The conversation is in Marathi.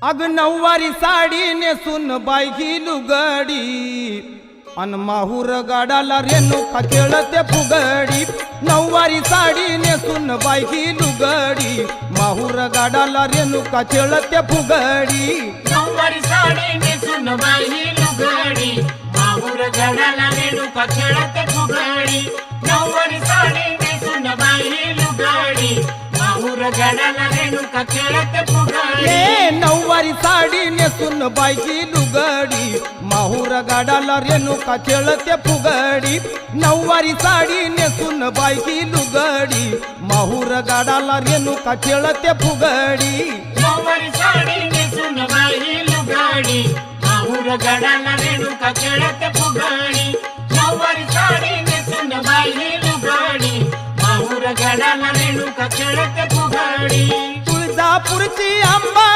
अग नऊवारी साडी नेसून बाई ही लुगडी अन माहूर गाडाला रेणुका खेळते फुगडी। नऊवारी साडी नेसून बाई ही लुगडी माहूर गाडाला रेणुका खेळते फुगडी। नऊवारी साडी नेसून बाई ही लुगडी माहूर गाडाला रेणुका खेळते फुगडी। नऊवारी साडी नेसून बाई ही लुगडी माहूर गाडाला रेणुका खेळते फुगडी। नऊवारी साडी नेसून बाई ही लुगडी माहूर गाडाला रेणुका खेळते फुगडी। नऊवारी साडी नेसून बाई ही लुगडी माहूर गाडाला रेणुका खेळते फुगडी। नऊवारी साडी नेसून बाई ही लुगडी माहूर गाडाला रेणुका खेळते फुगडी। नऊवारी साडी नेसून बाई ही लुगडी माहूर गाडाला रेणुका खेळते फुगडी। तुळजापूरची अंबा